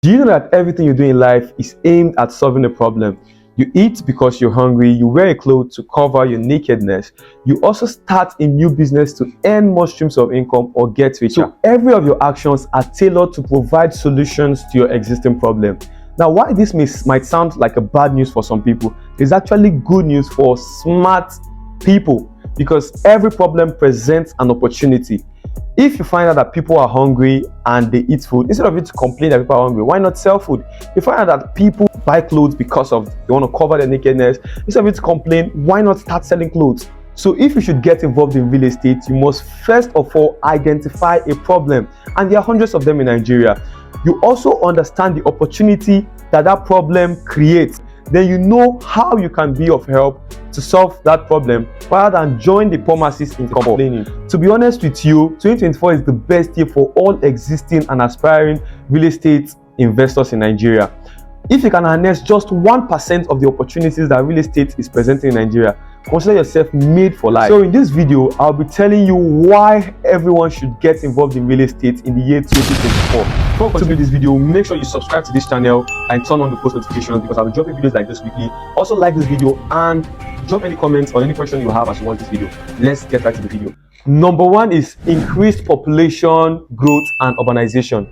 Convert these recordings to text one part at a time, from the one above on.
Do you know that everything you do in life is aimed at solving a problem? You eat because you're hungry, you wear a cloth to cover your nakedness. You also start a new business to earn more streams of income or get richer. So every of your actions are tailored to provide solutions to your existing problem. Now, why this might sound like a bad news for some people, is actually good news for smart people, because every problem presents an opportunity. If you find out that people are hungry and they eat food, instead of you to complain that people are hungry, why not sell food? You find out that people buy clothes because of they want to cover their nakedness, instead of you to complain, why not start selling clothes? So if you should get involved in real estate, you must first of all identify a problem, and there are hundreds of them in Nigeria. You also understand the opportunity that that problem creates. Then you know how you can be of help to solve that problem rather than join the poor masses in complaining. To be honest with you, 2024 is the best year for all existing and aspiring real estate investors in Nigeria. If you can harness just 1% of the opportunities that real estate is presenting in Nigeria, consider yourself made for life. So in this video, I'll be telling you why everyone should get involved in real estate in the year 2024. Before continuing this video, make sure you subscribe to this channel and turn on the post notifications, because I'll be dropping videos like this weekly. Also like this video and drop any comments or any question you have as you watch this video. Let's get right to the video. Number one is increased population growth and urbanization.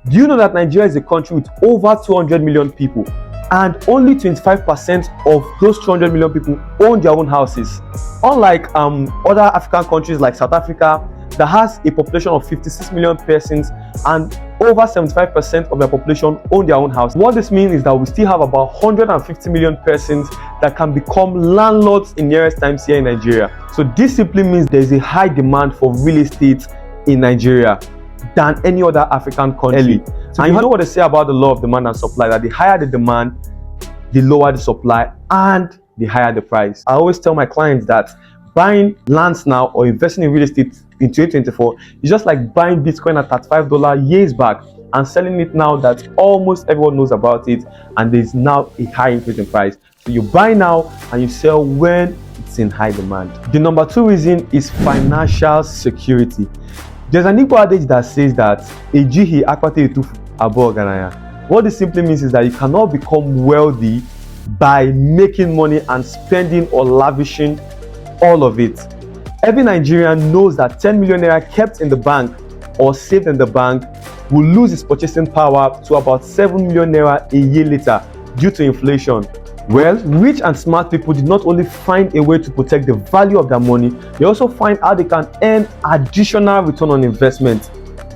Do you know that Nigeria is a country with over 200 million people, and only 25% of those 200 million people own their own houses? Unlike other African countries like South Africa, that has a population of 56 million persons and over 75% of their population own their own house. What this means is that we still have about 150 million persons that can become landlords in nearest times here in Nigeria. So this simply means there is a high demand for real estate in Nigeria than any other African country. So and you know what they say about the law of demand and supply, that the higher the demand, the lower the supply, and the higher the price. I always tell my clients that buying lands now or investing in real estate in 2024 is just like buying Bitcoin at $35 years back and selling it now that almost everyone knows about it, and there's now a high increase in price. So you buy now and you sell when it's in high demand. The number two reason is financial security. There's an Igbo adage that says that ejihi akwate etufu abo ogaranya. What this simply means is that you cannot become wealthy by making money and spending or lavishing all of it. Every Nigerian knows that 10 million naira kept in the bank or saved in the bank will lose its purchasing power to about 7 million naira a year later due to inflation. Well, rich and smart people did not only find a way to protect the value of their money, they also find how they can earn additional return on investment.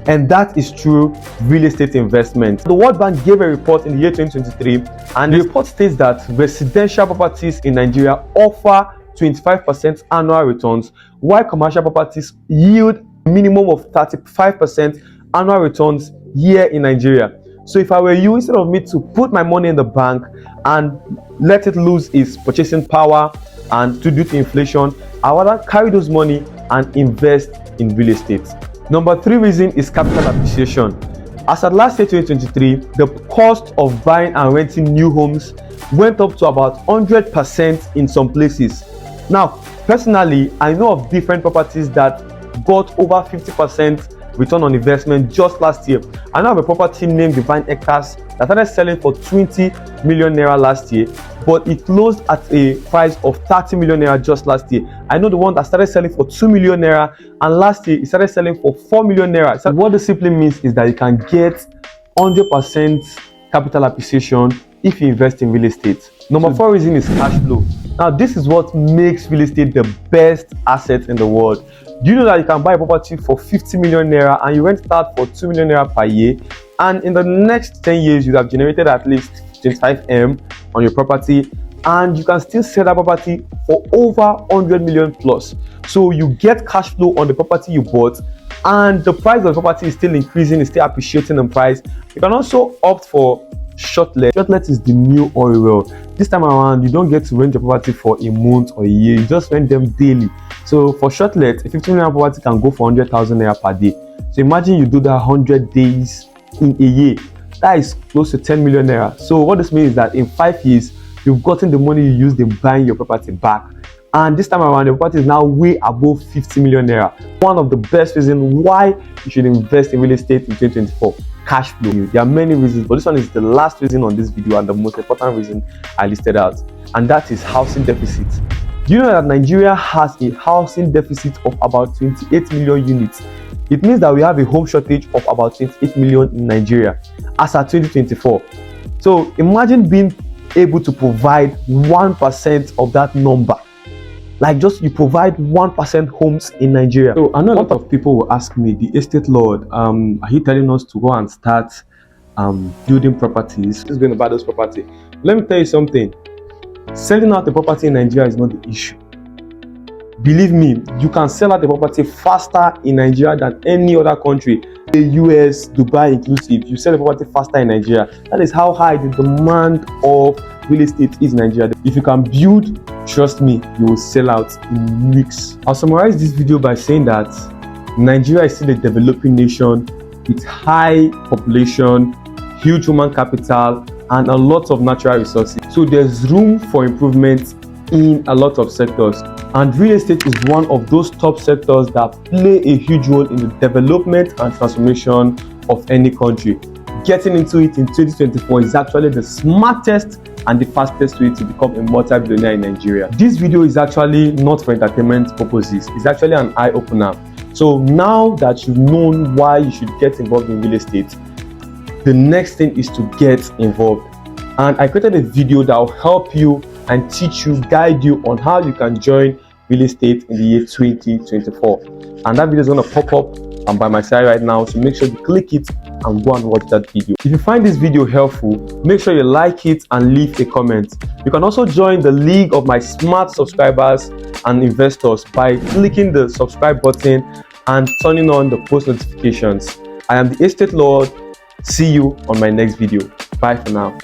And that is through real estate investment. The World Bank gave a report in the year 2023, and the report states that residential properties in Nigeria offer 25% annual returns, while commercial properties yield a minimum of 35% annual returns here in Nigeria. So if I were you, instead of me to put my money in the bank and let it lose its purchasing power and due to inflation, I would rather carry those money and invest in real estate. Number three reason is capital appreciation. As at last year 2023, the cost of buying and renting new homes went up to about 100% in some places. Now, personally, I know of different properties that got over 50% return on investment just last year. I know of a property named Divine Acres that started selling for 20 million naira last year, but it closed at a price of 30 million naira just last year. I know the one that started selling for 2 million naira, and last year it started selling for 4 million naira. So what this simply means is that you can get 100% capital appreciation if you invest in real estate. Number four reason is cash flow. Now, this is what makes real estate the best asset in the world. Do you know that you can buy a property for 50 million naira and you rent it out for 2 million naira per year, and in the next 10 years you have generated at least 25M on your property, and you can still sell that property for over 100 million plus. So you get cash flow on the property you bought, and the price of the property is still increasing, it's still appreciating in price. You can also opt for short-let. Short-let is the new oil well. This time around, you don't get to rent your property for a month or a year, you just rent them daily. So for short-let, a 15 million property can go for 100,000 naira per day. So imagine you do that 100 days in a year. That is close to 10 million naira. So what this means is that in 5 years, you've gotten the money you used in buying your property back. and this time around the property is now way above 50 million naira. One of the best reasons why you should invest in real estate in 2024: cash flow. There are many reasons, but this one is the last reason on this video and the most important reason I listed out, and that is housing deficit. Do you know that Nigeria has a housing deficit of about 28 million units? It means that we have a home shortage of about 28 million in Nigeria as at 2024. So imagine being able to provide 1% of that number. Like, just you provide 1% homes in Nigeria. So I know a lot of people will ask me, the estate lord, are you telling us to go and start building properties? Who's going to buy those property? Let me tell you something. Selling out the property in Nigeria is not the issue. Believe me, you can sell out the property faster in Nigeria than any other country. The US, Dubai inclusive, you sell the property faster in Nigeria. That is how high the demand of real estate is in Nigeria. If you can build, trust me, you will sell out in weeks. I'll summarize this video by saying that Nigeria is still a developing nation with high population, huge human capital, and a lot of natural resources. So there's room for improvement in a lot of sectors, and real estate is one of those top sectors that play a huge role in the development and transformation of any country. Getting into it in 2024 is actually the smartest and the fastest way to become a multi-billionaire in Nigeria. This video is actually not for entertainment purposes. It's actually an eye-opener. So now that you've known why you should get involved in real estate, the next thing is to get involved. And I created a video that will help you and teach you, guide you on how you can join real estate in the year 2024. And that video is going to pop up by my side right now, so make sure you click it and go and watch that video. If you find this video helpful, make sure you like it and leave a comment. You can also join the league of my smart subscribers and investors by clicking the subscribe button and turning on the post notifications. I am the Estate Lord. See you on my next video. Bye for now.